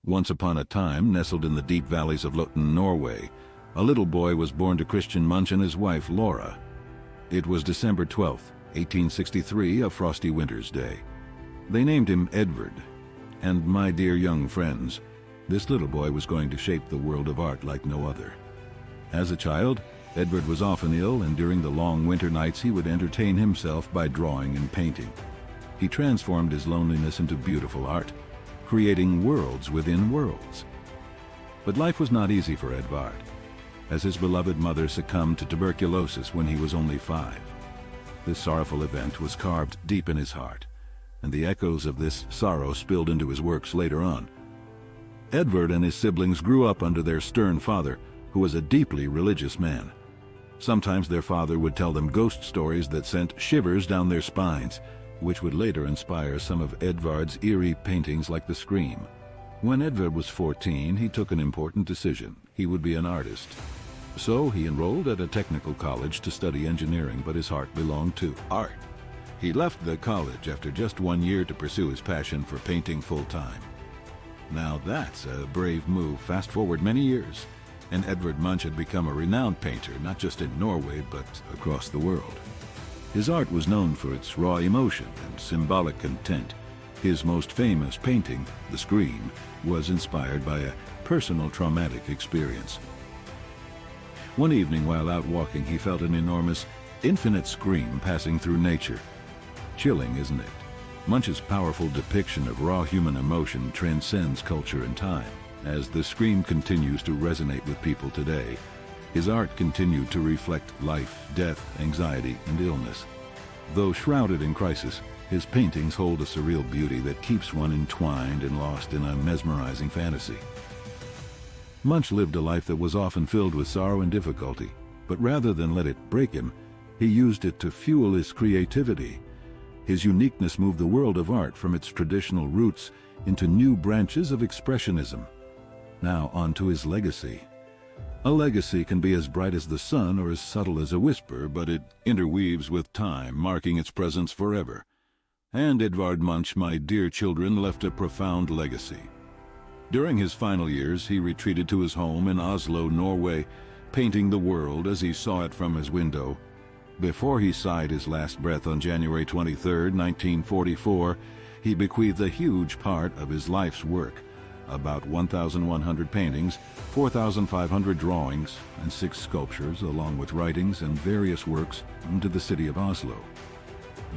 Once upon a time, nestled in the deep valleys of Loten, Norway, a little boy was born to Christian Munch and his wife, Laura. It was December 12, 1863, a frosty winter's day. They named him Edvard. And my dear young friends, this little boy was going to shape the world of art like no other. As a child, Edvard was often ill, and during the long winter nights he would entertain himself by drawing and painting. He transformed his loneliness into beautiful art, creating worlds within worlds. But life was not easy for Edvard, as his beloved mother succumbed to tuberculosis when he was only 5. This sorrowful event was carved deep in his heart, and the echoes of this sorrow spilled into his works later on. Edvard and his siblings grew up under their stern father, who was a deeply religious man. Sometimes their father would tell them ghost stories that sent shivers down their spines, which would later inspire some of Edvard's eerie paintings like The Scream. When Edvard was 14, he took an important decision. He would be an artist. So he enrolled at a technical college to study engineering, but his heart belonged to art. He left the college after just 1 year to pursue his passion for painting full-time. Now that's a brave move. Fast forward many years, and Edvard Munch had become a renowned painter, not just in Norway, but across the world. His art was known for its raw emotion and symbolic content. His most famous painting, The Scream, was inspired by a personal traumatic experience. One evening while out walking, he felt an enormous, infinite scream passing through nature. Chilling, isn't it? Munch's powerful depiction of raw human emotion transcends culture and time. As the scream continues to resonate with people today, his art continued to reflect life, death, anxiety, and illness. Though shrouded in crisis, his paintings hold a surreal beauty that keeps one entwined and lost in a mesmerizing fantasy. Munch lived a life that was often filled with sorrow and difficulty, but rather than let it break him, he used it to fuel his creativity. His uniqueness moved the world of art from its traditional roots into new branches of expressionism. Now on to his legacy. A legacy can be as bright as the sun or as subtle as a whisper, but it interweaves with time, marking its presence forever. And Edvard Munch, my dear children, left a profound legacy. During his final years, he retreated to his home in Oslo, Norway, painting the world as he saw it from his window. Before he sighed his last breath on January 23, 1944, he bequeathed a huge part of his life's work, about 1,100 paintings, 4,500 drawings, and 6 sculptures, along with writings and various works, to the city of Oslo.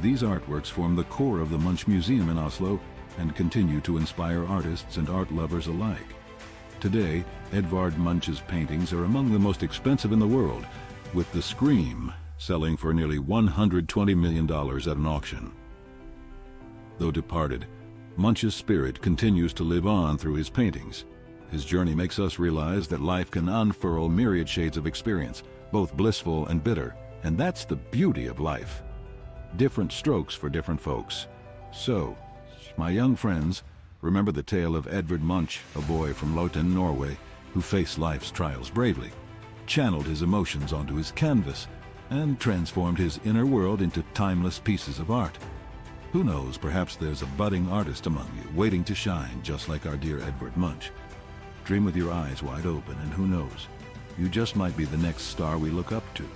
These artworks form the core of the Munch Museum in Oslo and continue to inspire artists and art lovers alike. Today, Edvard Munch's paintings are among the most expensive in the world, with The Scream selling for nearly $120 million at an auction. Though departed, Munch's spirit continues to live on through his paintings. His journey makes us realize that life can unfurl myriad shades of experience, both blissful and bitter, and that's the beauty of life. Different strokes for different folks. So, my young friends, remember the tale of Edvard Munch, a boy from Loten, Norway, who faced life's trials bravely, channeled his emotions onto his canvas, and transformed his inner world into timeless pieces of art. Who knows, perhaps there's a budding artist among you waiting to shine just like our dear Edvard Munch. Dream with your eyes wide open, and who knows, you just might be the next star we look up to.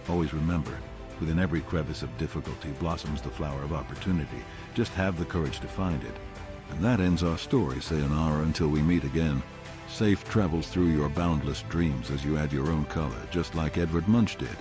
Always remember, within every crevice of difficulty blossoms the flower of opportunity. Just have the courage to find it. And that ends our story, sayonara until we meet again. Safe travels through your boundless dreams as you add your own color, just like Edvard Munch did.